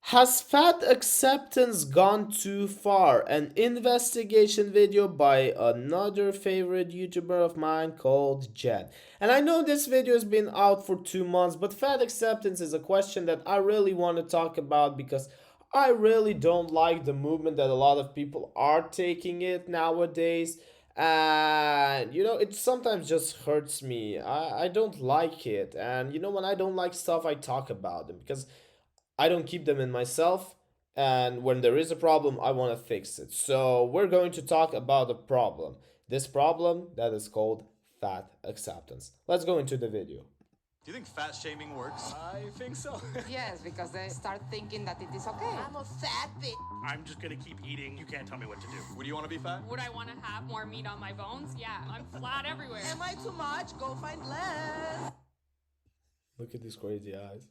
Has fat acceptance gone too far? An investigation video by another favorite YouTuber of mine called Jen. And I know this video has been out for 2 months, but fat acceptance is a question that I really want to talk about because I really don't like the movement that a lot of people are taking it nowadays. And it sometimes just hurts me. I don't like it. And when I don't like stuff, I talk about them because I don't keep them in myself, and when there is a problem, I want to fix it. So, we're going to talk about a problem. This problem that is called fat acceptance. Let's go into the video. Do you think fat shaming works? I think so. Yes, because they start thinking that it is okay. I'm a fat bitch. I'm just gonna keep eating. You can't tell me what to do. Would you want to be fat? Would I want to have more meat on my bones? Yeah, I'm flat everywhere. Am I too much? Go find less. Look at these crazy eyes.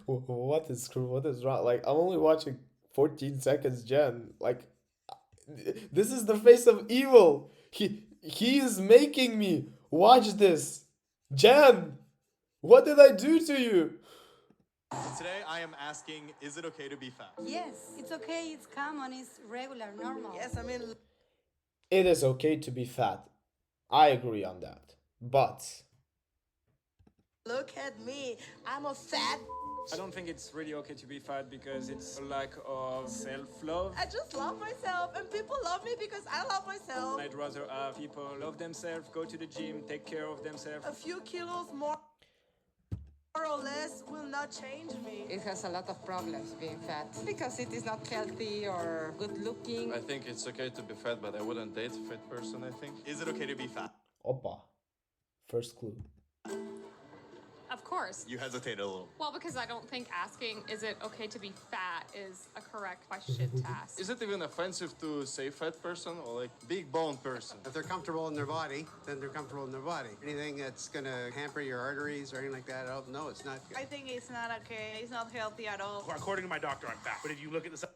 What is wrong? Like, I'm only watching 14 seconds, Jen. Like, this is the face of evil. He is making me watch this. Jen, what did I do to you? Today I am asking, is it okay to be fat? Yes, it's okay, it's common, it's regular, normal. Yes, I mean, It is okay to be fat. I agree on that. But look at me. I'm a fat. I don't think it's really okay to be fat because it's a lack of self-love. I just love myself, and people love me because I love myself. I'd rather have people love themselves, go to the gym, take care of themselves. A few kilos more or less will not change me. It has a lot of problems being fat because it is not healthy or good looking. I think it's okay to be fat, but I wouldn't date a fit person, I think. Is it okay to be fat? Opa. First clue. Of course. You hesitated a little. Well, because I don't think asking, is it okay to be fat, is a correct question to ask. Is it even offensive to say fat person or like big bone person? If they're comfortable in their body, then they're comfortable in their body. Anything that's gonna hamper your arteries or anything like that, no, it's not good. I think it's not okay. It's not healthy at all. According to my doctor, I'm fat. But if you look at the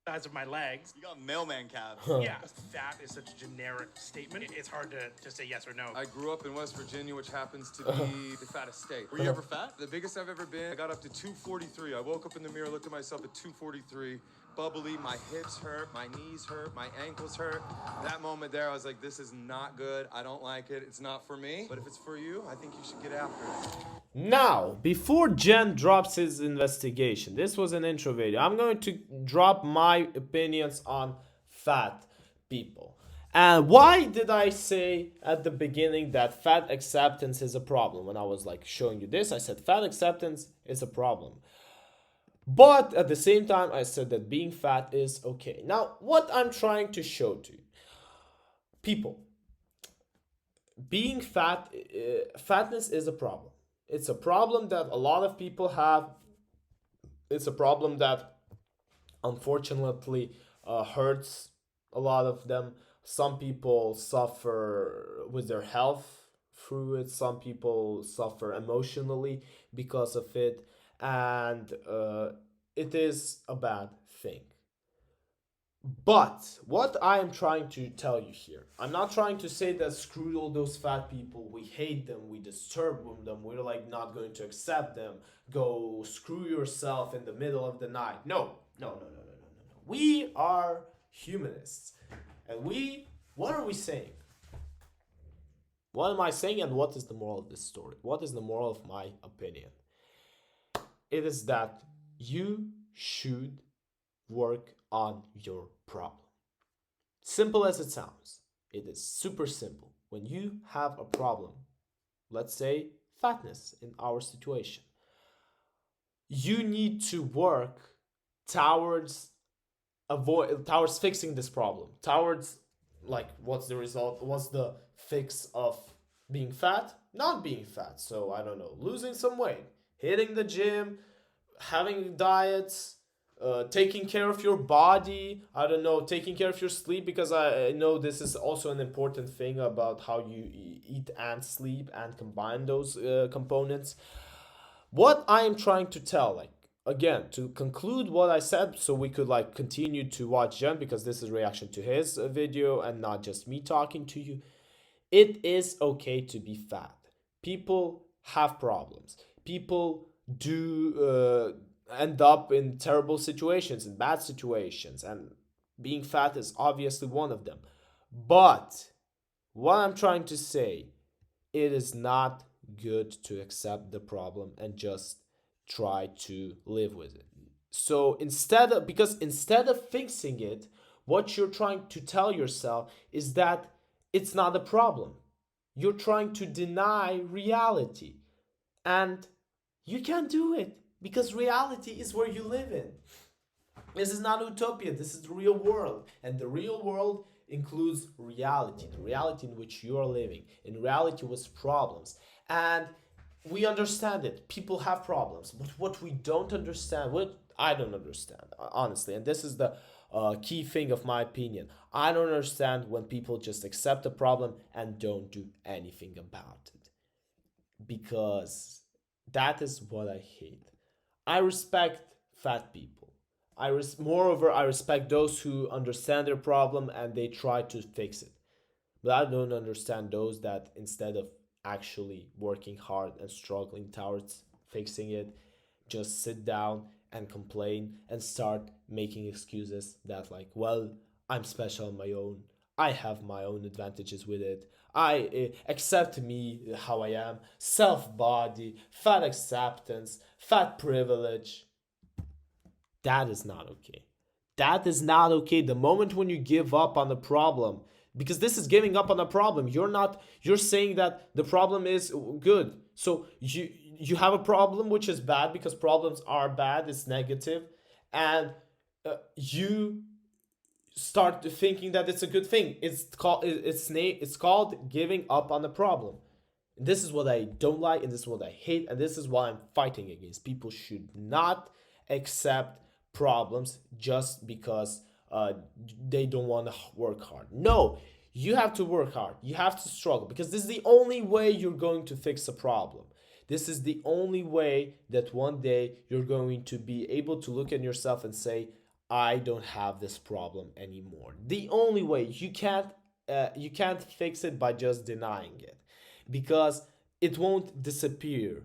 size of my legs, You got mailman calves. yeah, fat is such a generic statement. It's hard to say yes or no. I grew up in West Virginia, which happens to be the fattest state. Were you ever fat? The biggest I've ever been, I got up to 243. I woke up in the mirror, looked at myself at 243. Bubbly, my hips hurt, my knees hurt, my ankles hurt. That moment there, I was like, this is not good. I don't like it. It's not for me. But if it's for you, I think you should get after it. Now, before Jen drops his investigation, this was an intro video. I'm going to drop my opinions on fat people. And why did I say at the beginning that fat acceptance is a problem? When I was like showing you this, I said fat acceptance is a problem. But at the same time, I said that being fat is okay. Now, what I'm trying to show to you, people, being fat, fatness is a problem. It's a problem that a lot of people have. It's a problem that unfortunately hurts a lot of them. Some people suffer with their health through it. Some people suffer emotionally because of it. And it is a bad thing. But what I am trying to tell you here, I'm not trying to say that screw all those fat people, we hate them, we disturb them, we're like not going to accept them, go screw yourself in the middle of the night. No. We are humanists. And what are we saying? What am I saying, and what is the moral of this story? What is the moral of my opinion? It is that you should work on your problem. Simple as it sounds, it is super simple. When you have a problem, let's say fatness in our situation, you need to work towards fixing this problem, towards like what's the result, what's the fix of being fat, not being fat. So I don't know, losing some weight, hitting the gym, having diets, taking care of your body, I don't know, taking care of your sleep, because I know this is also an important thing about how you eat and sleep and combine those components. What I am trying to tell, like, again, to conclude what I said, so we could like continue to watch Jen, because this is reaction to his video and not just me talking to you. It is okay to be fat. People have problems. People do end up in terrible situations, in bad situations, and being fat is obviously one of them. But what I'm trying to say, it is not good to accept the problem and just try to live with it. So instead of fixing it, what you're trying to tell yourself is that it's not a problem. You're trying to deny reality. And you can't do it because reality is where you live in. This is not utopia, this is the real world. And the real world includes reality, the reality in which you are living, in reality with problems. And we understand it. People have problems. But what we don't understand, what I don't understand, honestly, and this is the key thing of my opinion, I don't understand when people just accept the problem and don't do anything about it. Because that is what I hate. I respect fat people. Moreover, I respect those who understand their problem and they try to fix it. But I don't understand those that instead of actually working hard and struggling towards fixing it, just sit down and complain and start making excuses that, like, well, I'm special on my own. I have my own advantages with it. I accept me how I am. Self body, fat acceptance, fat privilege. That is not okay. That is not okay. The moment when you give up on the problem, because this is giving up on the problem. You're saying that the problem is good. So you have a problem which is bad because problems are bad, it's negative, and you start thinking that it's a good thing. It's called giving up on the problem. This is what I don't like, and this is what I hate, and this is why I'm fighting against. People should not accept problems just because they don't want to work hard. No, you have to work hard. You have to struggle because this is the only way you're going to fix a problem. This is the only way that one day you're going to be able to look at yourself and say, I don't have this problem anymore. The only way. You can't fix it by just denying it because it won't disappear.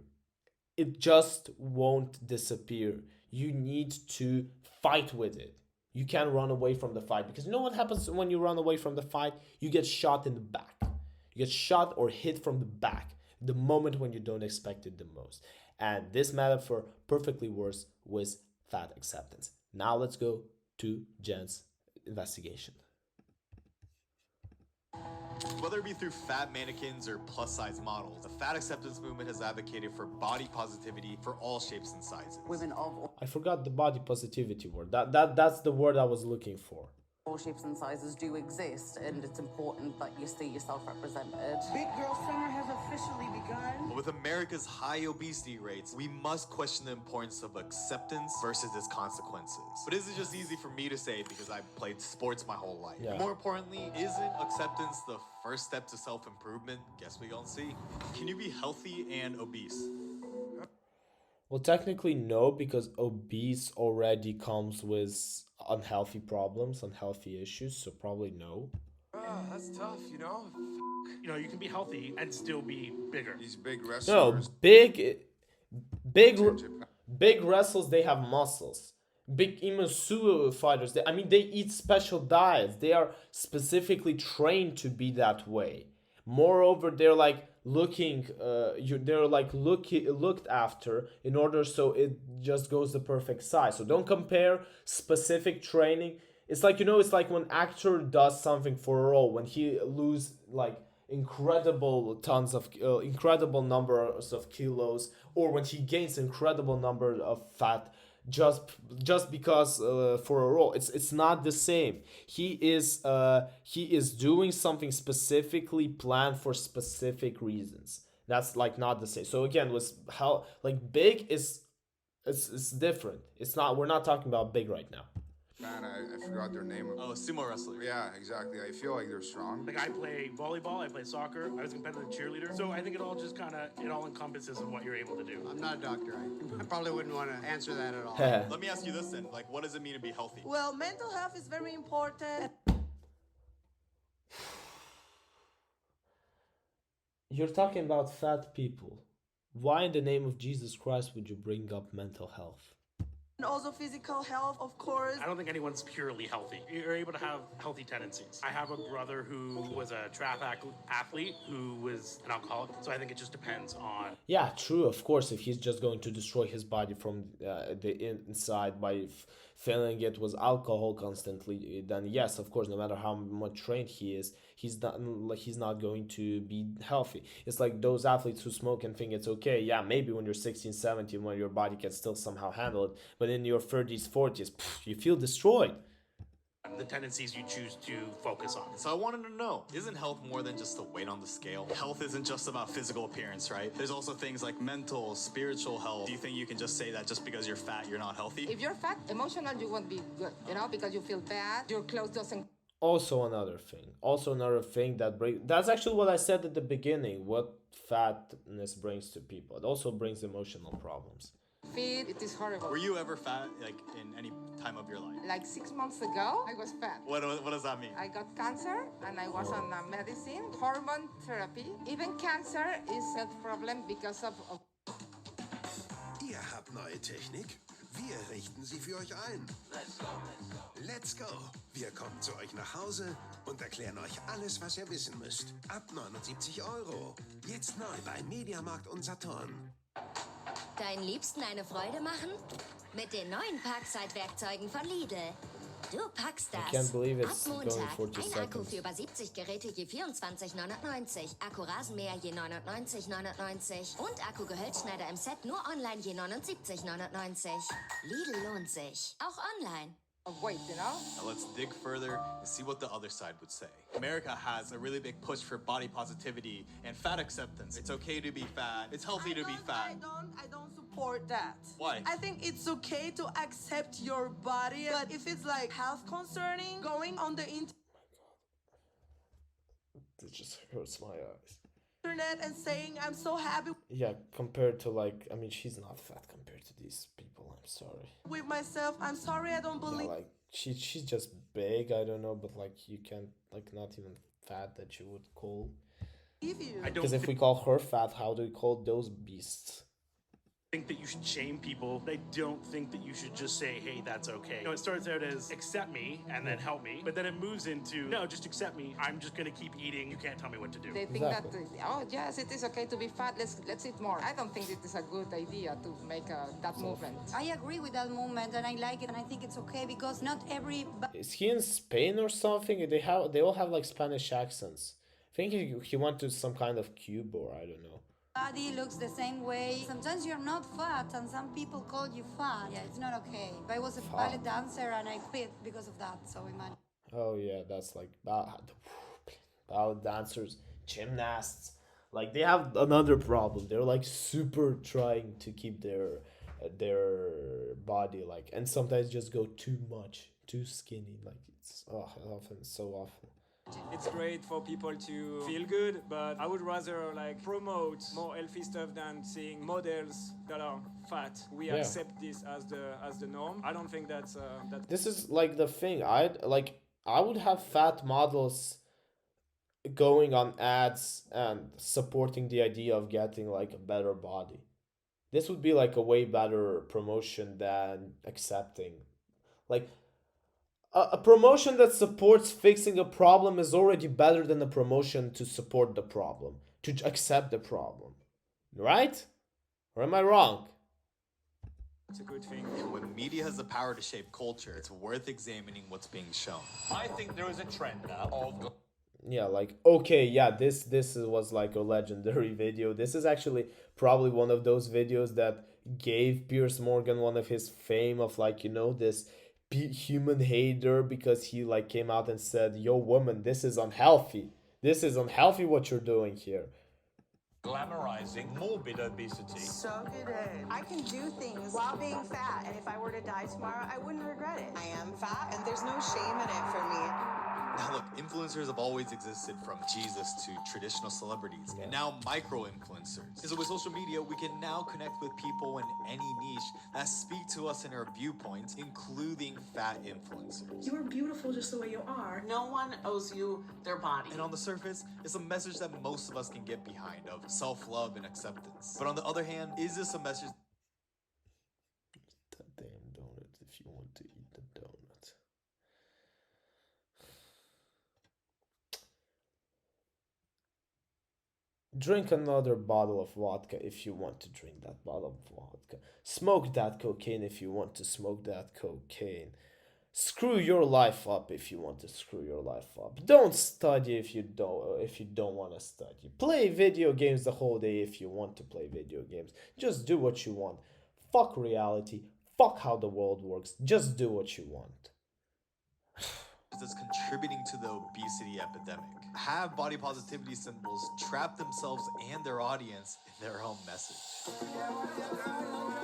It just won't disappear. You need to fight with it. You can't run away from the fight because you know what happens when you run away from the fight? You get shot in the back. You get shot or hit from the back the moment when you don't expect it the most. And this metaphor perfectly works with fat acceptance. Now let's go to Jen's investigation. Whether it be through fat mannequins or plus size models, the fat acceptance movement has advocated for body positivity for all shapes and sizes. Women of I forgot the body positivity word. That's the word I was looking for. all shapes and sizes do exist, and it's important that you see yourself represented. Big Girl Summer has officially begun. But with America's high obesity rates, we must question the importance of acceptance versus its consequences. But this is just easy for me to say because I've played sports my whole life. Yeah. More importantly, isn't acceptance the first step to self-improvement? Guess we gonna see. Can you be healthy and obese? Well, technically no, because obese already comes with unhealthy problems, unhealthy issues, so probably no. That's tough, you know? You know, you can be healthy and still be bigger. These big No, wrestlers. big wrestlers, they have muscles. Big even sumo fighters, they eat special diets. They are specifically trained to be that way. Moreover, they're like looked after in order so it just goes the perfect size. So don't compare specific training. It's like it's like when actor does something for a role, when he lose like incredible numbers of kilos, or when he gains incredible number of fat just because for a role. It's not the same. He is doing something specifically planned for specific reasons. That's like not the same. So again, with how like big is it's different. It's not, we're not talking about big right now. Man, I forgot their name. Oh, sumo wrestler. Yeah, exactly. I feel like they're strong. Like, I play volleyball, I play soccer, I was a competitive cheerleader. So I think it all encompasses of what you're able to do. I'm not a doctor. I probably wouldn't want to answer that at all. Let me ask you this then. Like, what does it mean to be healthy? Well, mental health is very important. You're talking about fat people. Why in the name of Jesus Christ would you bring up mental health? And also physical health, of course. I don't think anyone's purely healthy. You're able to have healthy tendencies. I have a brother who was a track athlete who was an alcoholic, so I think it just depends on. Yeah, true. Of course, if he's just going to destroy his body from the inside by filling it with alcohol constantly, then yes, of course, no matter how much trained he is, he's not going to be healthy. It's like those athletes who smoke and think it's okay. Yeah, maybe when you're 16, 17, when your body can still somehow handle it, but in your 30s, 40s, you feel destroyed. The tendencies you choose to focus on. So I wanted to know, isn't health more than just the weight on the scale? Health isn't just about physical appearance, right? There's also things like mental, spiritual health. Do you think you can just say that just because you're fat, you're not healthy? If you're fat, emotional, you won't be good, because you feel bad, your clothes doesn't. Also another thing that's actually what I said at the beginning, what fatness brings to people. It also brings emotional problems. Fit, it is horrible. Were you ever fat, like, in any time of your life? Like 6 months ago, I was fat. What does that mean? I got cancer and I was on medicine, hormone therapy. Even cancer is a problem because of. Ihr habt neue Technik? Wir richten sie für euch ein. Let's go. Wir kommen zu euch nach Hause und erklären euch alles, was ihr wissen müsst. Ab 79 €. Jetzt neu bei Mediamarkt und Saturn. Deinen Liebsten eine Freude machen? Mit den neuen Parkzeitwerkzeugen von Lidl. Du packst das. I can't believe it's Ab going Montag 40 ein Akku seconds. für über 70 Geräte je 24,99. Akku Rasenmäher je 99,99. Und Akku Gehölzschneider im Set nur online je 79,99. Lidl lohnt sich. Auch online. Of weight, Now let's dig further and see what the other side would say. America has a really big push for body positivity and fat acceptance. It's okay to be fat. It's healthy to be fat. I don't support that. Why? I think it's okay to accept your body, but if it's like health concerning, going on the It just hurts my eyes. internet and saying I'm so happy Yeah, compared to she's not fat compared to these people. I'm sorry. with myself, I'm sorry, I don't believe. Yeah, like she's just big. I don't know, but you can't not even fat that you would call. You. Because if we call her fat, how do we call those beasts? Think that you should shame people. I don't think that you should just say, hey, that's okay. It starts out as accept me and then help me, but then it moves into, no, just accept me. I'm just gonna keep eating. You can't tell me what to do. They think that, oh yes, it is okay to be fat, let's eat more. I don't think it is a good idea to make that movement. I agree with that movement and I like it and I think it's okay because not every. Is he in Spain or something? They all have Spanish accents. I think he went to some kind of Cuba or I don't know. Body looks the same way. Sometimes you're not fat and some people call you fat. Yeah, it's not okay. I was a ballet dancer and I quit because of that, so imagine. Oh yeah, that's ballet dancers, gymnasts. They have another problem. They're super trying to keep their body and sometimes just go too much, too skinny. It's often so awful. It's great for people to feel good, but I would rather promote more healthy stuff than seeing models that are fat. We accept this as the norm. I don't think that's This is the thing. I would have fat models going on ads and supporting the idea of getting a better body. This would be a way better promotion than accepting. A promotion that supports fixing a problem is already better than a promotion to support the problem, to accept the problem. Right? Or am I wrong? It's a good thing. And when media has the power to shape culture, it's worth examining what's being shown. I think there is a trend now of... Yeah, okay, yeah, this was a legendary video. This is actually probably one of those videos that gave Piers Morgan one of his fame of this human hater, because he came out and said, yo woman, this is unhealthy what you're doing here. Glamorizing morbid obesity. Suck it in. I can do things while being fat, and if I were to die tomorrow, I wouldn't regret it. I am fat, and there's no shame in it for me. Now look, influencers have always existed, from Jesus to traditional celebrities, and now micro-influencers. So with social media, we can now connect with people in any niche that speak to us in our viewpoints, including fat influencers. You are beautiful just the way you are. No one owes you their body. And on the surface, it's a message that most of us can get behind, of self-love and acceptance. But on the other hand, is this a message... Damn, don't Drink another bottle of vodka if you want to drink that bottle of vodka. Smoke that cocaine if you want to smoke that cocaine. Screw your life up if you want to screw your life up. Don't study if you don't want to study. Play video games the whole day if you want to play video games. Just do what you want. Fuck reality. Fuck how the world works. Just do what you want. That's contributing to the obesity epidemic. Have body positivity symbols trap themselves and their audience in their own message.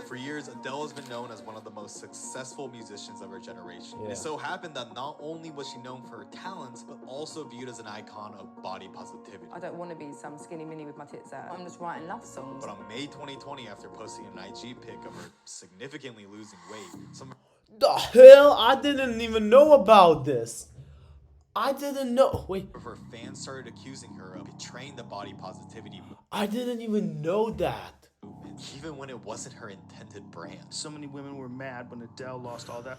For years, Adele has been known as one of the most successful musicians of her generation. Yeah. It so happened that not only was she known for her talents, but also viewed as an icon of body positivity. I don't want to be some skinny mini with my tits out. I'm just writing love songs. But on May 2020, after posting an IG pic of her significantly losing weight, some The hell? I didn't even know about this. I didn't know. Wait. of her fans started accusing her of betraying the body positivity I didn't even know that. movement, even when it wasn't her intended brand. So many women were mad when Adele lost all that.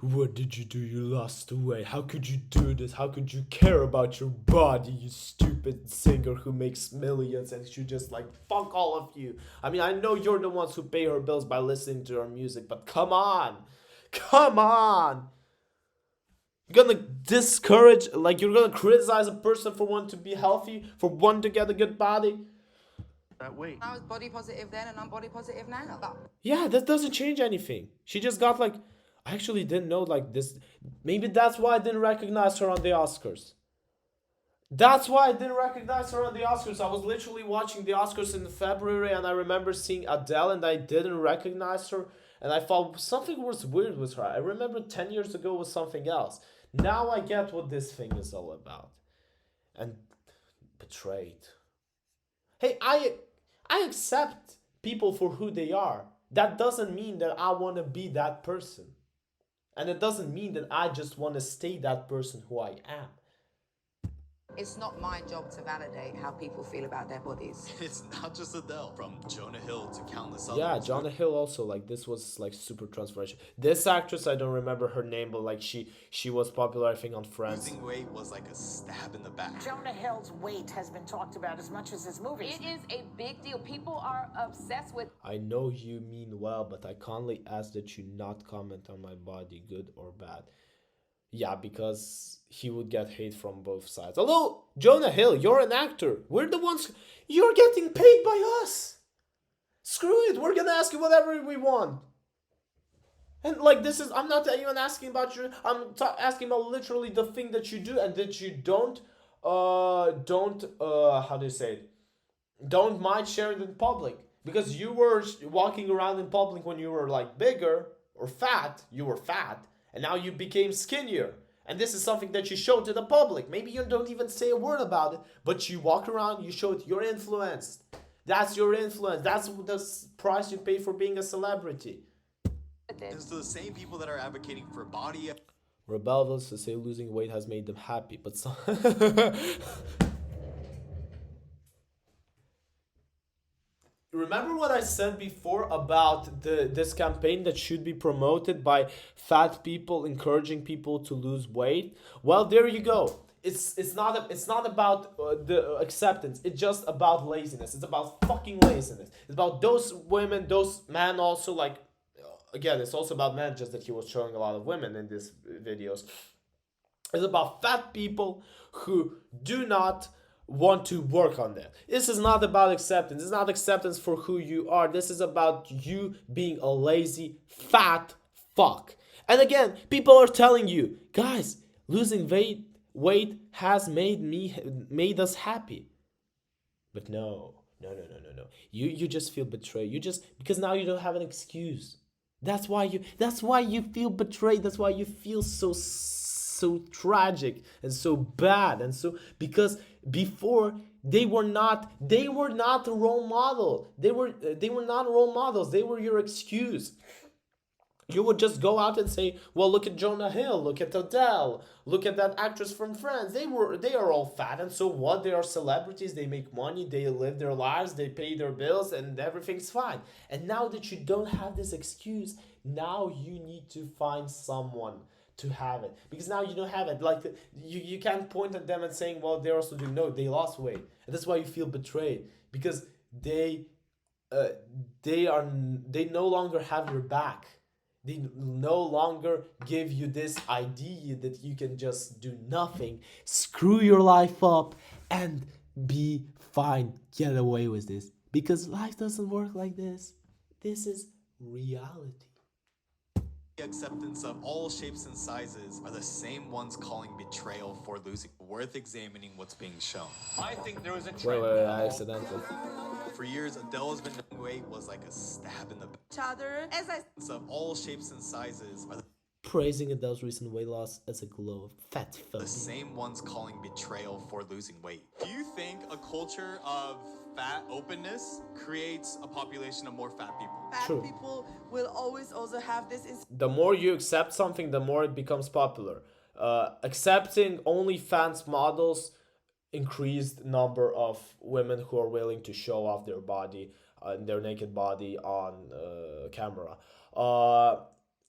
What did you do? You lost weight. How could you do this? How could you care about your body, you stupid singer who makes millions and she just like, fuck all of you. I mean, I know you're the ones who pay her bills by listening to her music, but come on. Come on. You're gonna discourage, like you're gonna criticize a person for wanting to be healthy, for wanting to get a good body? That weight. I was body positive then and I'm body positive now. Yeah, that doesn't change anything. She just got like, I actually didn't know like this. Maybe that's why I didn't recognize her on the Oscars. That's why I didn't recognize her on the Oscars. I was literally watching the Oscars in February and I remember seeing Adele and I didn't recognize her. And I thought something was weird with her. I remember 10 years ago was something else. Now I get what this thing is all about. And betrayed. Hey, I accept people for who they are. That doesn't mean that I want to be that person. And it doesn't mean that I just want to stay that person who I am. It's not my job to validate how people feel about their bodies. It's not just Adele. From Jonah Hill to countless others. Yeah, Jonah Hill also, like, this was, like, super transformational. This actress, I don't remember her name, but, like, she was popular, I think, on Friends. Losing weight was like a stab in the back. Jonah Hill's weight has been talked about as much as his movies. It is a big deal. People are obsessed with. I know you mean well, but I kindly ask that you not comment on my body, good or bad. Yeah, because he would get hate from both sides. Although, Jonah Hill, you're an actor. We're the ones... You're getting paid by us. Screw it. We're gonna ask you whatever we want. And, like, this is... I'm not even asking about your... I'm asking about literally the thing that you do and that you don't... how do you say it? Don't mind sharing in public. Because you were walking around in public when you were, like, bigger or fat. You were fat. And now you became skinnier. And this is something that you show to the public. Maybe you don't even say a word about it. But you walk around, you show it. You're influenced. That's your influence. That's the price you pay for being a celebrity. It's the same people that are advocating for body... Rebellious to say losing weight has made them happy. But some... Remember what I said before about this campaign that should be promoted by fat people encouraging people to lose weight? Well, there you go. It's not about the acceptance. It's just about laziness. It's about fucking laziness. It's about those women, those men also, like, again, it's also about men, just that he was showing a lot of women in these videos. It's about fat people who do not want to work on that. This is not about acceptance. It's not acceptance for who you are. This is about you being a lazy, fat fuck. And again, people are telling you, guys, losing weight has made us happy. But no. You just feel betrayed. Because now you don't have an excuse. That's why you feel betrayed. That's why you feel so tragic and so bad, and so because before they were not a role model. They were not role models. They were your excuse. You would just go out and say, well, look at Jonah Hill, look at Adele, look at that actress from Friends. They are all fat, and so what? They are celebrities, they make money, they live their lives, they pay their bills, and everything's fine. And now that you don't have this excuse, now you need to find someone to have it, because now you don't have it. Like you can't point at them and saying, well, they're also doing. No, they lost weight, and that's why you feel betrayed, because uh, they no longer have your back. They no longer give you this idea that you can just do nothing, screw your life up, and be fine, get away with this, because life doesn't work like this. This is reality. Acceptance of all shapes and sizes are the same ones calling betrayal for losing. Worth examining what's being shown. I think there is a Wait, trend wait, now I of accidentally. For years, Adele has been losing weight was like a stab in the back. Each other, as I Of all shapes and sizes are Praising Adele's recent weight loss as a glow of fat the phobia. same ones calling betrayal for losing weight. Do you think a culture of fat openness creates a population of more fat people? True. people will always also have this The more you accept something, the more it becomes popular. Accepting OnlyFans models increased number of women who are willing to show off their body, their naked body on camera.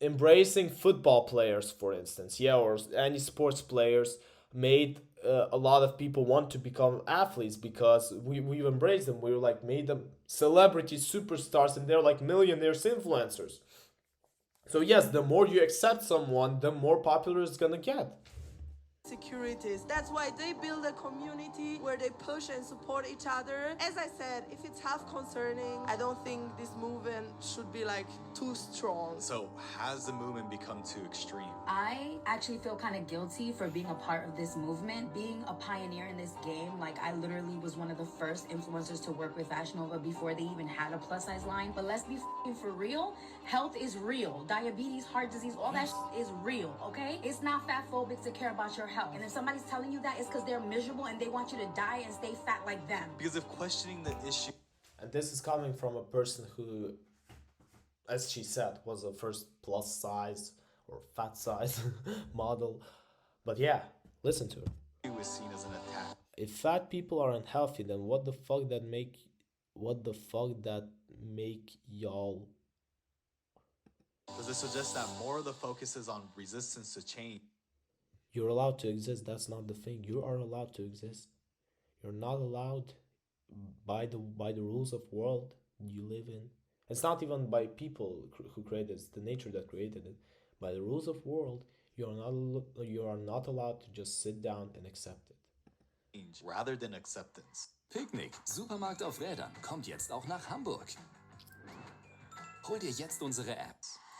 Embracing football players, for instance, or any sports players, made a lot of people want to become athletes, because we've embraced them. We like made them celebrities, superstars, and they're like millionaires, influencers. So yes, the more you accept someone, the more popular it's gonna get. securities. That's why they build a community where they push and support each other. As I said, if it's half concerning, I don't think this movement should be like too strong. So has the movement become too extreme? I actually feel kind of guilty for being a part of this movement, being a pioneer in this game. Like, I literally was one of the first influencers to work with Fashion Nova before they even had a plus size line. But let's be for real. Health is real. Diabetes, heart disease, all that is real, okay? It's not fat phobic to care about your health. And if somebody's telling you that, it's because they're miserable and they want you to die and stay fat like them. Because if questioning the issue, and this is coming from a person who, as she said, was a first plus size or fat size model. But yeah, listen to her. it was seen as an attack. If fat people are unhealthy, then what the fuck that make y'all? Does this suggest that more of the focus is on resistance to change? You're allowed to exist. That's not the thing. You are allowed to exist. You're not allowed by the rules of world you live in. It's not even by people who created it. It's the nature that created it. By the rules of world, you are not allowed to just sit down and accept it. Rather than acceptance. Picknick, Supermarkt auf Rädern, kommt jetzt auch nach Hamburg. Hol dir jetzt unsere App.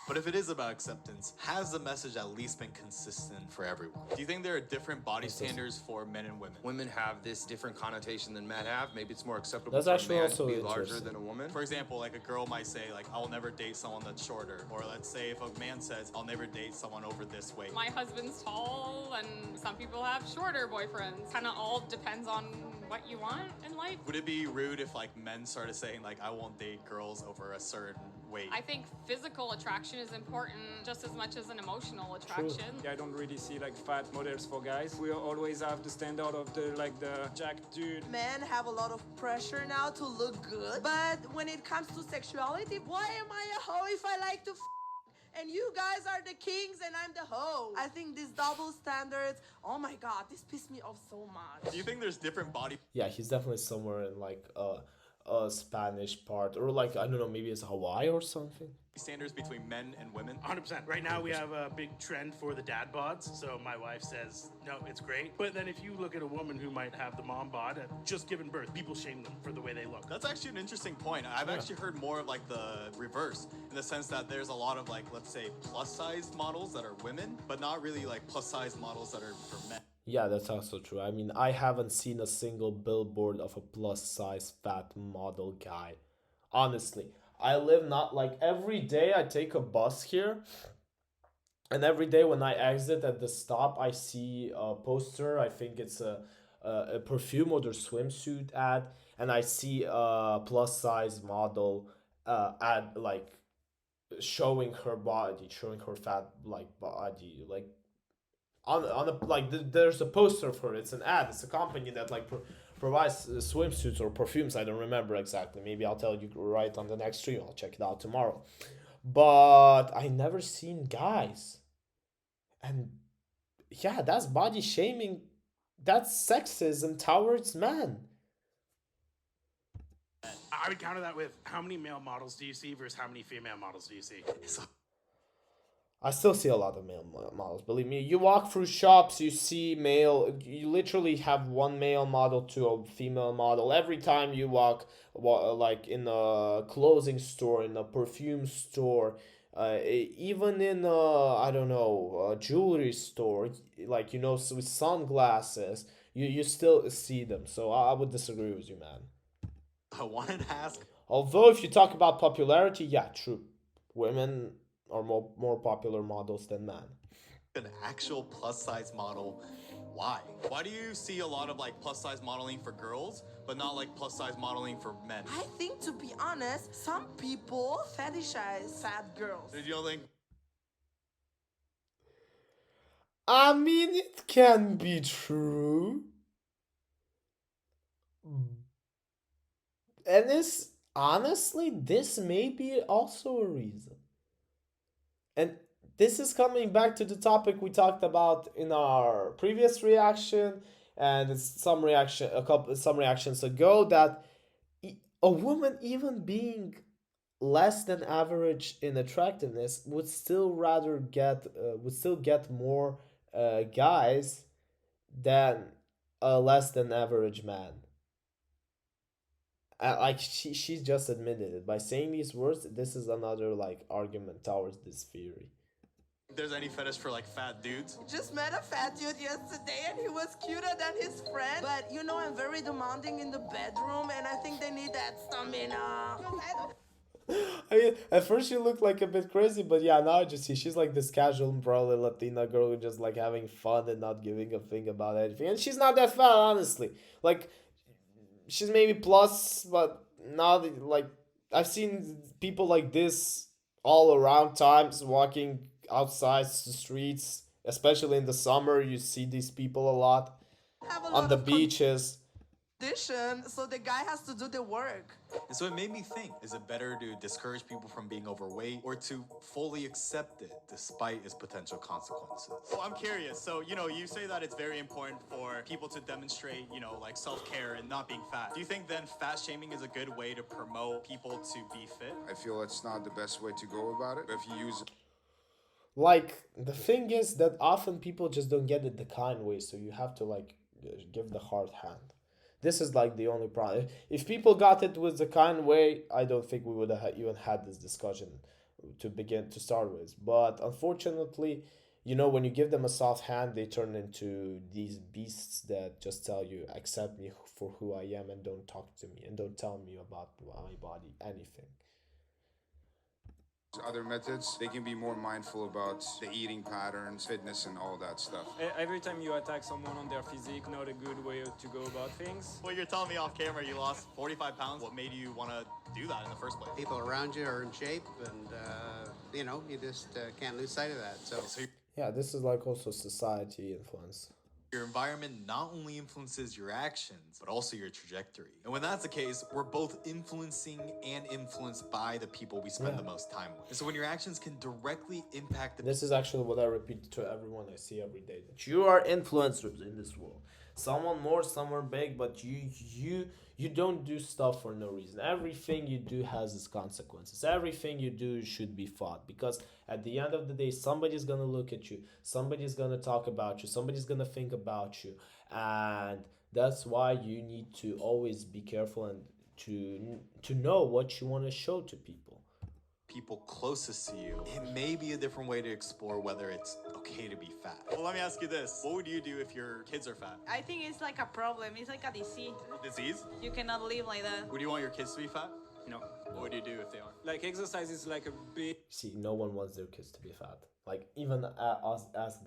But if it is about acceptance, has the message at least been consistent for everyone? Do you think there are different body standards for men and women? Women have this different connotation than men have. Maybe it's more acceptable That's for actually a man also to be larger interesting. than a woman. For example, like a girl might say, like, I'll never date someone that's shorter. Or let's say if a man says, I'll never date someone over this weight. My husband's tall, and some people have shorter boyfriends. Kind of all depends on what you want in life. Would it be rude if like men started saying like, I won't date girls over a certain weight? I think physical attraction is important just as much as an emotional attraction. I don't really see like fat models for guys. We always have the standard of the jacked dude. Men have a lot of pressure now to look good, but when it comes to sexuality, why am I a hoe if I like to and you guys are the kings and I'm the hoe? I think these double standards, oh my god, this pissed me off so much. Do you think there's different body? Yeah, he's definitely somewhere in like a Spanish part, or like, I don't know, maybe it's Hawaii or something. Standards between men and women? 100%. Right now we have a big trend for the dad bods. So my wife says, no, it's great. But then if you look at a woman who might have the mom bod and just given birth, people shame them for the way they look. That's actually an interesting point. I've actually heard more of like the reverse, in the sense that there's a lot of like, let's say, plus sized models that are women, but not really like plus sized models that are for men. Yeah, that's also true. I mean, I haven't seen a single billboard of a plus size fat model guy. Honestly, I live not like every day I take a bus here, and every day when I exit at the stop, I see a poster. I think it's a perfume or their swimsuit ad, and I see a plus size model ad, like showing her body, showing her fat like body, like on a like there's a poster for it. It's an ad. It's a company that like provides swimsuits or perfumes. I don't remember exactly. Maybe I'll tell you right on the next stream. I'll check it out tomorrow. But I never seen guys. And yeah, that's body shaming. That's sexism towards men. I would counter that with how many male models do you see versus how many female models do you see? I still see a lot of male models. Believe me, you walk through shops, you see male. You literally have one male model to a female model every time you walk, like in a clothing store, in a perfume store, even in a, I don't know, a jewelry store, like with sunglasses. You still see them. So I would disagree with you, man. I wanted to ask. Although if you talk about popularity, yeah, true. Women are more popular models than men. An actual plus size model. Why? Why do you see a lot of like plus size modeling for girls, but not like plus size modeling for men? I think, to be honest, some people fetishize fat girls. Did you don't think? I mean, it can be true. And this, honestly, this may be also a reason. And this is coming back to the topic we talked about in our previous reaction, and it's some reactions ago, that a woman even being less than average in attractiveness would still get more guys than a less than average man. Like she just admitted it by saying these words. This is another like argument towards this theory. If there's any fetish for like fat dudes? Just met a fat dude yesterday and he was cuter than his friend. But I'm very demanding in the bedroom and I think they need that stamina. I mean, at first she looked like a bit crazy, but yeah, now I just see she's like this casual, probably Latina girl who just like having fun and not giving a thing about anything. And she's not that fat, honestly. Like, she's maybe plus, but not like I've seen people like this all around times walking outside the streets, especially in the summer. You see these people a lot Have a on lot the of beaches. condition, so the guy has to do the work. And so it made me think, is it better to discourage people from being overweight or to fully accept it despite its potential consequences? Well, I'm curious. So, you say that it's very important for people to demonstrate, like self-care and not being fat. Do you think then fat shaming is a good way to promote people to be fit? I feel it's not the best way to go about it. But if you use Like, the thing is that often people just don't get it the kind way, so you have to like give the hard hand. This is like the only problem. If people got it with the kind way, I don't think we would have even had this discussion to start with. But unfortunately, when you give them a soft hand, they turn into these beasts that just tell you, accept me for who I am and don't talk to me and don't tell me about my body, anything. other methods, they can be more mindful about the eating patterns, fitness, and all that stuff. Every time you attack someone on their physique, not a good way to go about things. Well, you're telling me off camera you lost 45 pounds. What made you want to do that in the first place? People around you are in shape, and you just can't lose sight of that. So Yeah, this is like also society influence. Your environment not only influences your actions, but also your trajectory. And when that's the case, we're both influencing and influenced by the people we spend the most time with. And so when your actions can directly impact the This is actually what I repeat to everyone I see every day. That you are influencers in this world. Someone more, someone big, but you don't do stuff for no reason. Everything you do has its consequences. Everything you do should be fought, because at the end of the day, somebody's gonna look at you, somebody's gonna talk about you, somebody's gonna think about you, and that's why you need to always be careful and to know what you want to show to people. people closest to you, it may be a different way to explore whether it's okay to be fat. Well, let me ask you this. What would you do if your kids are fat? I think it's like a problem. It's like a disease. Disease? You cannot live like that. Would you want your kids to be fat? No. What would you do if they are? Like, exercise is like a big... See, no one wants their kids to be fat. Like, even us as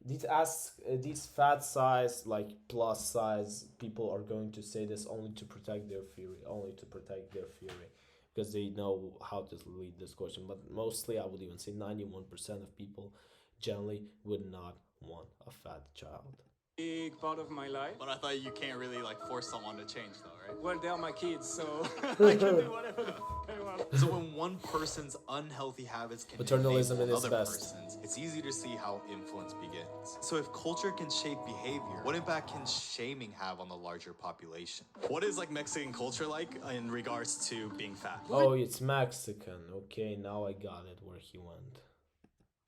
these fat size, like plus size people are going to say this only to protect their theory, because they know how to lead this question. But mostly, I would even say 91% of people generally would not want a fat child. big part of my life. But I thought you can't really like force someone to change though, right? Well, they're my kids, so I can do whatever I want. So when one person's unhealthy habits can Paternalism enable at its another best. person's, it's easy to see how influence begins. So if culture can shape behavior, what impact can shaming have on the larger population? What is like Mexican culture like in regards to being fat? Oh, it's Mexican. Okay, now I got it where he went.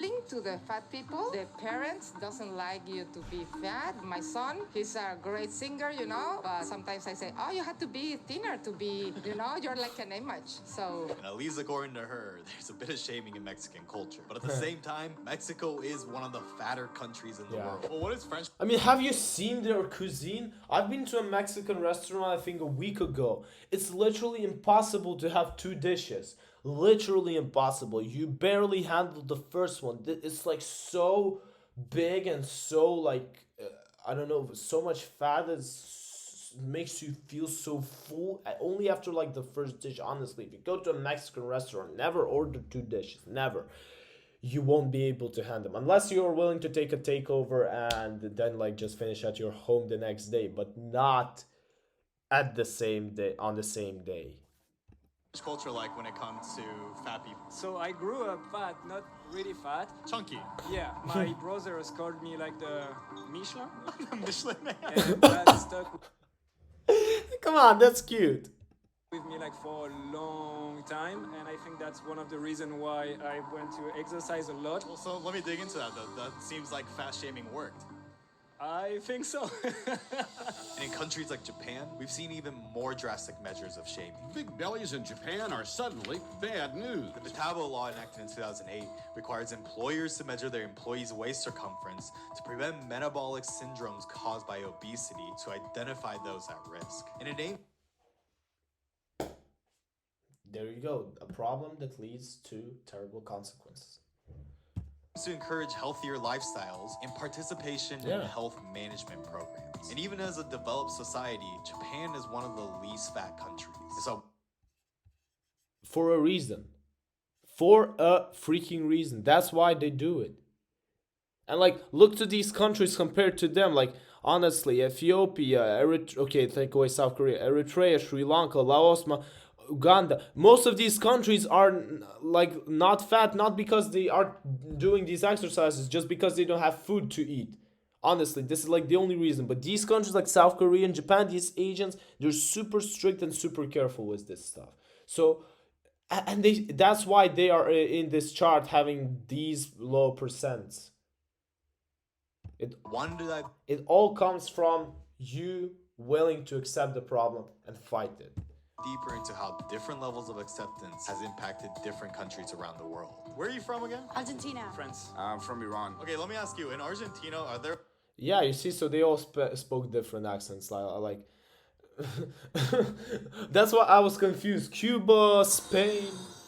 Linked to the fat people, the parents doesn't like you to be fat. My son, he's a great singer, you know, but sometimes I say, oh, you have to be thinner to be, you know, you're like an image. So, And at least according to her, there's a bit of shaming in Mexican culture. But at the same time, Mexico is one of the fatter countries in the world. Well, what is French? I mean, have you seen their cuisine? I've been to a Mexican restaurant, I think a week ago. It's literally impossible to have two dishes. Literally impossible. You barely handled the first one. It's like so big and so like, I don't know, so much fat that makes you feel so full. Only after like the first dish, honestly. If you go to a Mexican restaurant, never order two dishes. Never. You won't be able to handle them unless you're willing to take a takeover and then like just finish at your home the next day, but not at the same day on the same day. Culture like when it comes to fat people? So I grew up fat, not really fat. Chunky. Yeah, my brothers called me like the Michelin. The Michelin Man. And that stuck Come on, that's cute. with me like for a long time, and I think that's one of the reasons why I went to exercise a lot. Well, so let me dig into that though. That seems like fat shaming worked. I think so. And in countries like Japan, we've seen even more drastic measures of shaming. Big bellies in Japan are suddenly bad news. The Metabo law enacted in 2008 requires employers to measure their employees' waist circumference to prevent metabolic syndromes caused by obesity to identify those at risk. And it aims There you go. A problem that leads to terrible consequences. to encourage healthier lifestyles and participation in health management programs. And even as a developed society, Japan is one of the least fat countries. So For a reason. For a freaking reason. That's why they do it. And like, look to these countries compared to them. Like, honestly, Ethiopia, okay, take away South Korea, Eritrea, Sri Lanka, Laos, Uganda. Most of these countries are like not fat, not because they are doing these exercises, just because they don't have food to eat. Honestly, this is like the only reason. But these countries like South Korea and Japan, these Asians, they're super strict and super careful with this stuff. So, and that's why they are in this chart having these low percents. It all comes from you willing to accept the problem and fight it. deeper into how different levels of acceptance has impacted different countries around the world. Where are you from again? Argentina. France. I'm from Iran. Okay, let me ask you, in Argentina, are there... Yeah, you see, so they all spoke different accents. Like that's why I was confused. Cuba, Spain.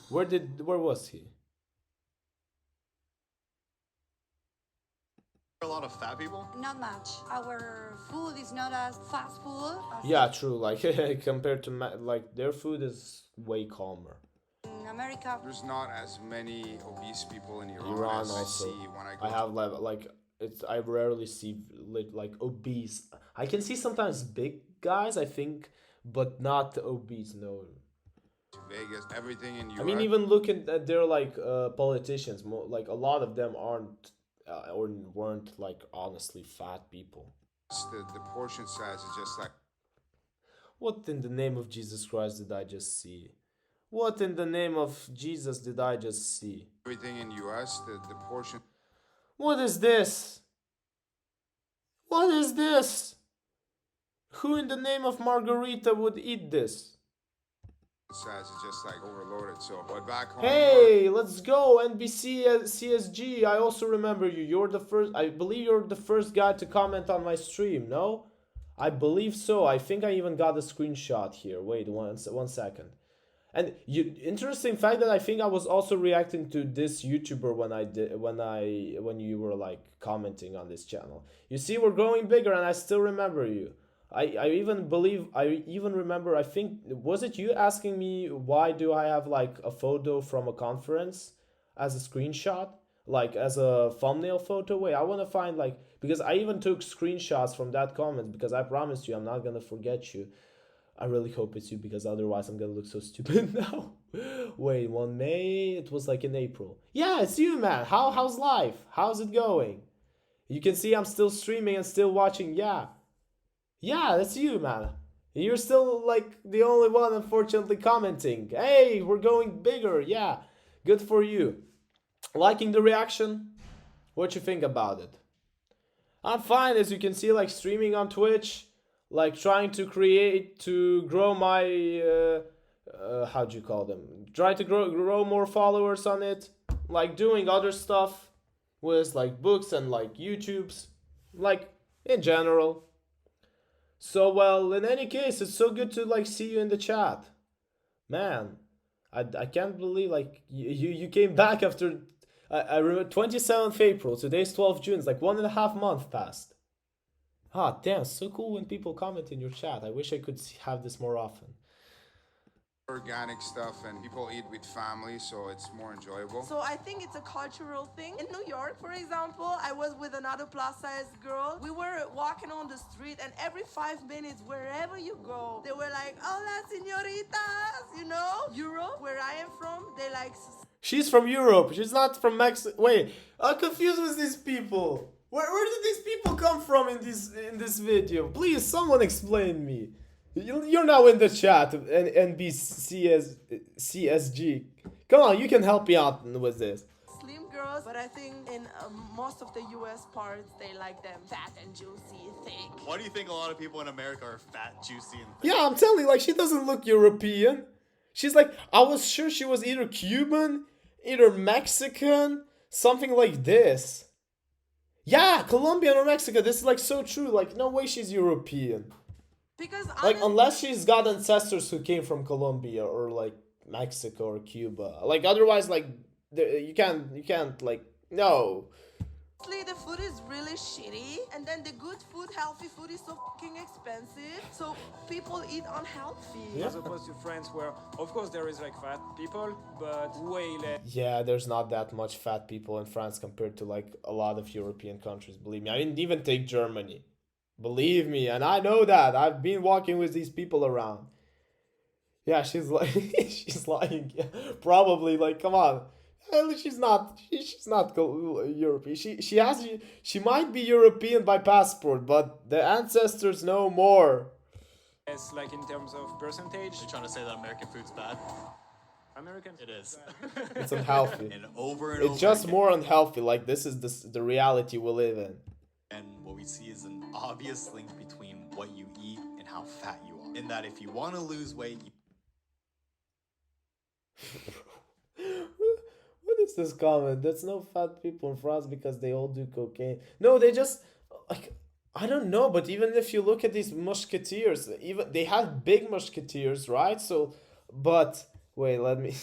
Where was he? a lot of fat people? Not much. Our food is not as fast food. Yeah, true. Like compared to like their food is way calmer. In America, There's not as many obese people in Iran, Iran as I also. see when I go. I have like it's I rarely see like obese. I can see sometimes big guys, I think, but not obese. No. to Vegas. Everything in US. I mean, even looking at their like politicians, like a lot of them aren't or weren't like honestly fat people. the portion size is just like. What in the name of Jesus Christ did I just see? What in the name of Jesus did I just see? Everything in US, the portion What is this? What is this? Who in the name of Margarita would eat this? size is just like overloaded. So, but back home. Hey, let's go NBC CSG. I also remember you. You're the first. I believe you're the first guy to comment on my stream. No, I believe so. I think I even got a screenshot here. Wait, one second. And interesting fact that I think I was also reacting to this YouTuber when you were like commenting on this channel. You see, we're growing bigger, and I still remember you. I even remember, I think, was it you asking me why do I have like a photo from a conference as a screenshot? like as a thumbnail photo. Wait, I want to find like, because I even took screenshots from that comment, because I promised you I'm not gonna forget you. I really hope it's you, because otherwise I'm gonna look so stupid now. Wait, 1 May, it was like in April. Yeah, it's you, man. How's life? How's it going? You can see I'm still streaming and still watching. Yeah, that's you, man. You're still like the only one, unfortunately, commenting. Hey, we're going bigger. Yeah, good for you. Liking the reaction? What you think about it? I'm fine, as you can see, like streaming on Twitch, like trying to grow my how do you call them? Try to grow more followers on it, like doing other stuff with like books and like YouTubes, like in general. So well, in any case, it's so good to like see you in the chat, man. I can't believe like you came back after I remember 27th April. Today's 12th June. It's like 1.5 months passed. Ah, damn, so cool when people comment in your chat. I wish I could have this more often. Organic stuff, and people eat with family, so it's more enjoyable. So I think it's a cultural thing. In New York, for example, I was with another plus-size girl. We were walking on the street, and every 5 minutes, wherever you go, they were like, "Hola, señoritas," you know? Europe, where I am from, they like... She's from Europe. She's not from Mexico. Wait, I'm confused with these people. Where did these people come from in this video? Please, someone explain me. You're now in the chat, NBCSG. Come on, you can help me out with this. Slim girls, but I think in most of the US parts, they like them fat and juicy, thick. Why do you think a lot of people in America are fat, juicy, and thick? Yeah, I'm telling you, like, she doesn't look European. She's like, I was sure she was either Cuban, either Mexican, something like this. Yeah, Colombian or Mexican. This is like so true. Like, no way she's European. Because like, unless she's got ancestors who came from Colombia or like Mexico or Cuba. Like, otherwise, like, you can't like, no. The food is really shitty, and then the good food, healthy food is so fucking expensive, so people eat unhealthy. As opposed to France, where of course there is like fat people, but way less. Yeah, there's not that much fat people in France compared to like a lot of European countries, believe me. I didn't even take Germany. Believe me, and I know that. I've been walking with these people around. Yeah, she's like, she's lying. Yeah, probably, like, come on. She's not European. She might be European by passport, but the ancestors know more. It's like in terms of percentage. You're trying to say that American food's bad? American. It is. It's unhealthy. And over and it's over just again. more unhealthy. Like, this is the reality we live in. And what we see is an obvious link between what you eat and how fat you are. In that if you want to lose weight, What is this comment? There's no fat people in France because they all do cocaine. No, they just, like, I don't know, but even if you look at these musketeers, even they have big musketeers, right? So, but wait, let me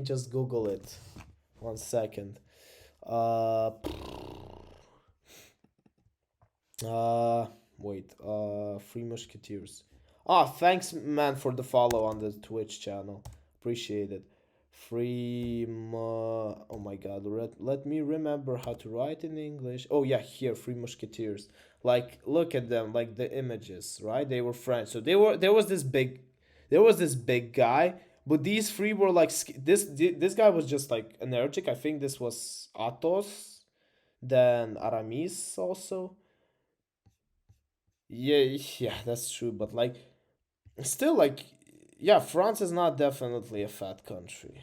just Google it. 1 second. Wait, Free Musketeers. Ah, thanks, man, for the follow on the Twitch channel. Appreciate it. Oh my god, let me remember how to write in English. Oh yeah, here, Free Musketeers. Like, look at them, like the images, right? They were French. So there was this big guy, but these three were like, this guy was just like energetic. I think this was Athos, then Aramis also. Yeah, that's true, but like, still, like, yeah, France is not definitely a fat country.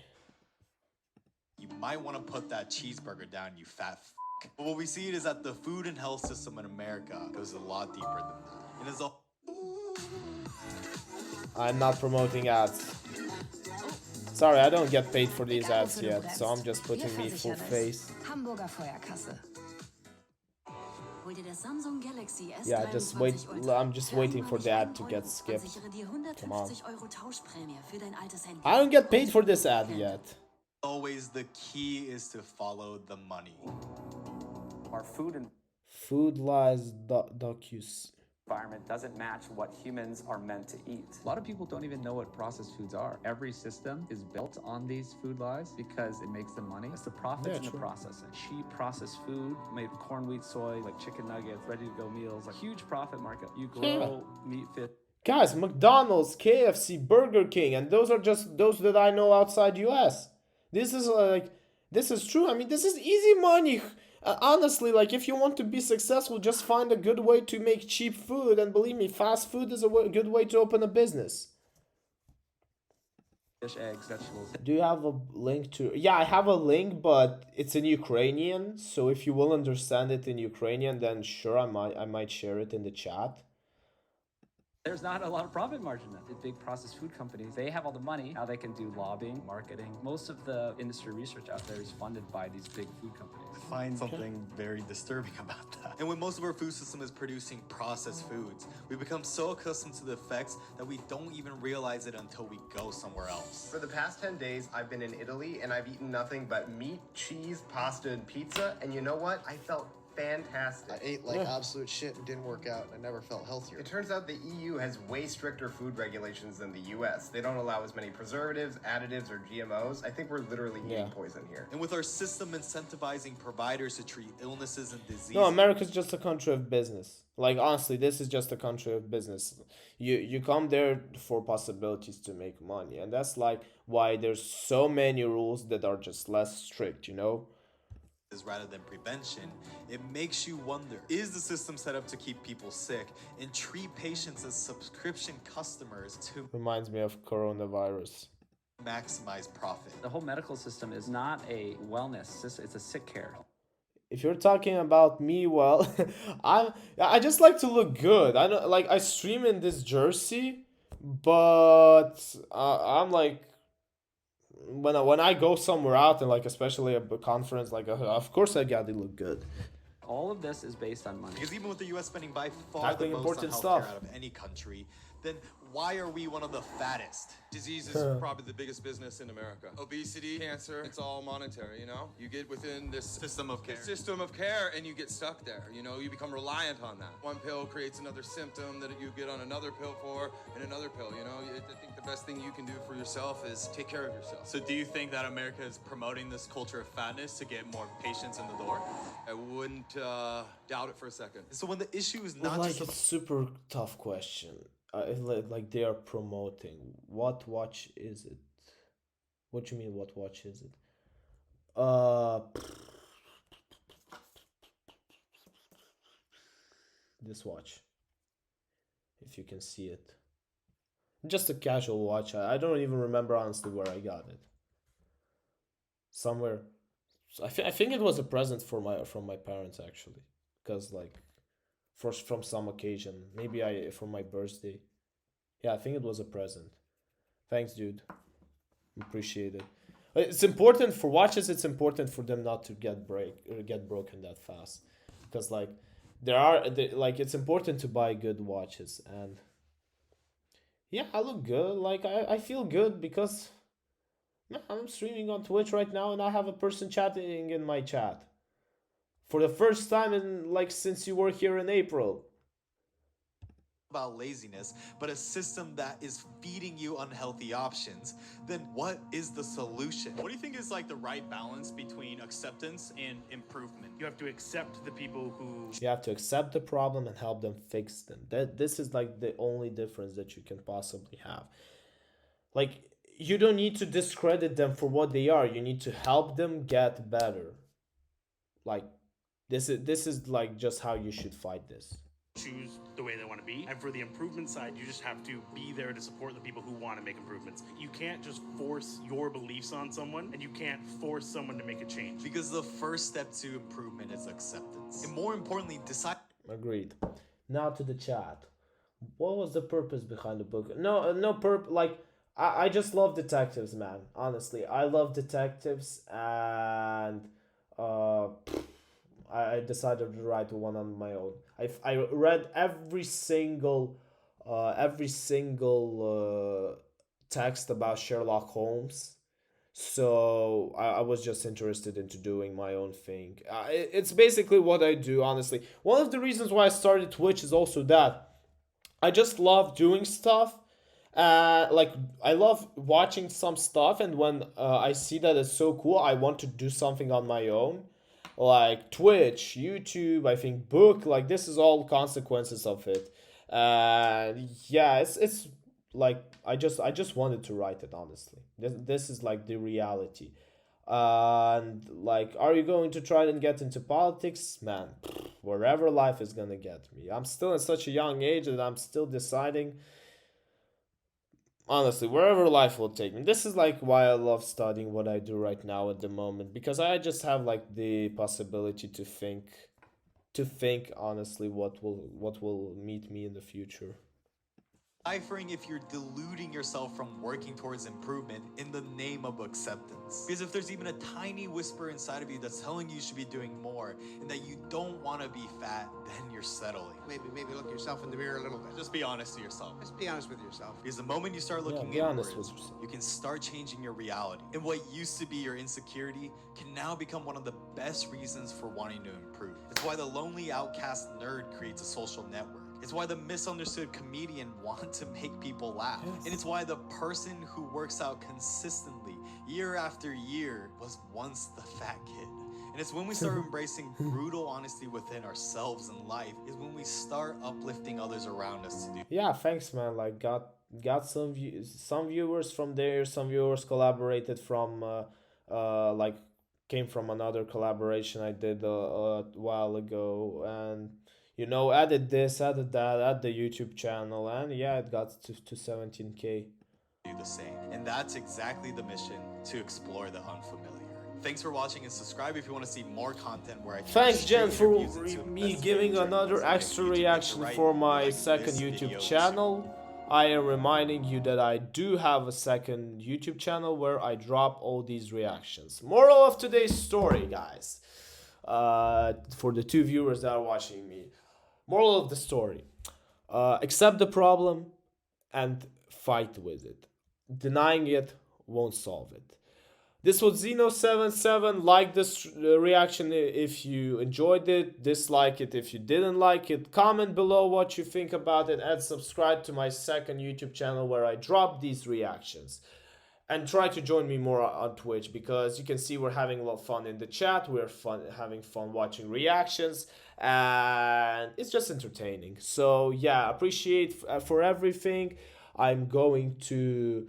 you might want to put that cheeseburger down, you fat f***. But what we see is that the food and health system in America goes a lot deeper than that. It is a... I'm not promoting ads. Sorry, I don't get paid for these ads yet, so I'm just putting me full face. Hamburger Feuerkasse. Hol dir das Samsung Galaxy S23 Yeah, just wait. I'm just waiting for the ad to get skipped. Come on. I don't get paid for this ad yet. Always the key is to follow the money. Our food and Food lies docus. environment doesn't match what humans are meant to eat. A lot of people don't even know what processed foods are. Every system is built on these food lies because it makes them money. It's the profits and the processing. Cheap processed food made with corn, wheat, soy, like chicken nuggets, ready-to-go meals, a huge profit market. You grow meat, fish. Guys, McDonald's, KFC, Burger King, and those are just those that I know outside US. This is this is true. I mean, this is easy money. Honestly, like if you want to be successful, just find a good way to make cheap food, and believe me, fast food is a good way to open a business. Fish, eggs, vegetables. Do you have a link to? Yeah, I have a link, but it's in Ukrainian. So if you will understand it in Ukrainian, then sure, I might share it in the chat. There's not a lot of profit margin in it. The big processed food companies, they have all the money. Now they can do lobbying, marketing. Most of the industry research out there is funded by these big food companies. I find something very disturbing about that. And when most of our food system is producing processed foods, we become so accustomed to the effects that we don't even realize it until we go somewhere else. For the past 10 days, I've been in Italy and I've eaten nothing but meat, cheese, pasta, and pizza. And you know what? I felt fantastic. I ate like absolute shit and didn't work out, and I never felt healthier. It turns out the EU has way stricter food regulations than the US. They don't allow as many preservatives, additives, or GMOs. I think we're literally eating poison here. And with our system incentivizing providers to treat illnesses and diseases. No, America's just a country of business. Like honestly, this is just a country of business. You come there for possibilities to make money, and that's like why there's so many rules that are just less strict, you know? Rather than prevention, it makes you wonder, is the system set up to keep people sick and treat patients as subscription customers to Reminds me of coronavirus. maximize profit? The whole medical system is not a wellness system, it's a sick care. If you're talking about me, well, I just like to look good. I know, like I stream in this jersey, but I'm like when I go somewhere out and like especially a conference, like of course I gotta look good. All of this is based on money. Because even with the U.S. spending by far the most on healthcare out of any country, then why are we one of the fattest? Disease is probably the biggest business in America. Obesity, cancer, it's all monetary, you know? You get within this system of care and you get stuck there, you know? You become reliant on that. One pill creates another symptom that you get on another pill for and another pill, you know? I think the best thing you can do for yourself is take care of yourself. So do you think that America is promoting this culture of fatness to get more patients in the door? I wouldn't doubt it for a second. So when the issue is not like just it's super tough question. Like they are promoting. What watch is it? What do you mean? What watch is it? This watch. If you can see it. Just a casual watch. I don't even remember honestly where I got it. Somewhere. So I think it was a present from my parents actually, because like, from some occasion, maybe for my birthday. Yeah, I think it was a present. Thanks, dude. Appreciate it. It's important for watches. It's important for them not to get broken that fast, because like it's important to buy good watches, and yeah, I look good. Like I feel good because I'm streaming on Twitch right now, and I have a person chatting in my chat for the first time in like since you were here in April. About laziness, but a system that is feeding you unhealthy options, then what is the solution? What do you think is like the right balance between acceptance and improvement? You have to accept the people who... You have to accept the problem and help them fix them. This is like the only difference that you can possibly have. Like, you don't need to discredit them for what they are. You need to help them get better. Like, this is like just how you should fight this. Choose the way they want to be, and for the improvement side, you just have to be there to support the people who want to make improvements. You can't just force your beliefs on someone, and you can't force someone to make a change. Because the first step to improvement is acceptance, and more importantly, decide. Agreed. Now to the chat. What was the purpose behind the book? Like I just love detectives, man. Honestly, I love detectives, and I decided to write one on my own. I read every single text about Sherlock Holmes, so I was just interested into doing my own thing. It's basically what I do, honestly. One of the reasons why I started Twitch is also that I just love doing stuff. Like I love watching some stuff, and when I see that it's so cool, I want to do something on my own, like Twitch, YouTube. I think book. Like this is all consequences of it. Yeah, it's like I just wanted to write it honestly. This is like the reality. And like, are you going to try and get into politics, man? Wherever life is gonna get me. I'm still in such a young age that I'm still deciding, honestly, wherever life will take me. This is like why I love studying what I do right now at the moment, because I just have like the possibility to think honestly what will meet me in the future. Deciphering if you're deluding yourself from working towards improvement in the name of acceptance. Because if there's even a tiny whisper inside of you that's telling you should be doing more and that you don't want to be fat, then you're settling. Maybe look yourself in the mirror a little bit. Just be honest to yourself. Just be honest with yourself. Because the moment you start looking be honest inwards, with yourself. you can start changing your reality. And what used to be your insecurity can now become one of the best reasons for wanting to improve. It's why the lonely outcast nerd creates a social network. It's why the misunderstood comedian wants to make people laugh. Yes. And it's why the person who works out consistently year after year was once the fat kid. And it's when we start embracing brutal honesty within ourselves and life is when we start uplifting others around us to do. Yeah, thanks, man. Like, got some viewers from there. Some viewers collaborated from like came from another collaboration I did a while ago, and added this, added that, add the YouTube channel, and yeah, it got to 17K. Do the same. And that's exactly the mission, to explore the unfamiliar. Thanks for watching, and subscribe if you want to see more content where I Thanks, Jen, for me giving another extra reaction for my second YouTube channel. I am reminding you that I do have a second YouTube channel where I drop all these reactions. Moral of today's story, guys. For the two viewers that are watching me. Moral of the story. Accept the problem and fight with it. Denying it won't solve it. This was zynoVII7. Like this reaction if you enjoyed it. Dislike it if you didn't like it. Comment below what you think about it. And subscribe to my second YouTube channel where I drop these reactions. And try to join me more on Twitch, because you can see we're having a lot of fun in the chat. We're having fun watching reactions. And it's just entertaining. So yeah, appreciate for everything. I'm going to...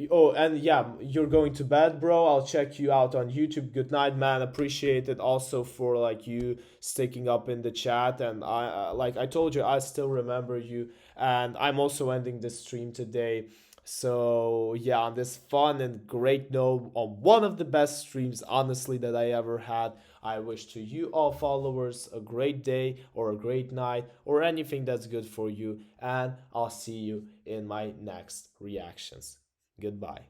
Oh, and yeah, you're going to bed, bro. I'll check you out on YouTube. Good night, man. Appreciate it also for like you sticking up in the chat. And I like I told you, I still remember you. And I'm also ending this stream today. So yeah, on this fun and great note, on one of the best streams, honestly, that I ever had, I wish to you all followers a great day or a great night or anything that's good for you. And I'll see you in my next reactions. Goodbye.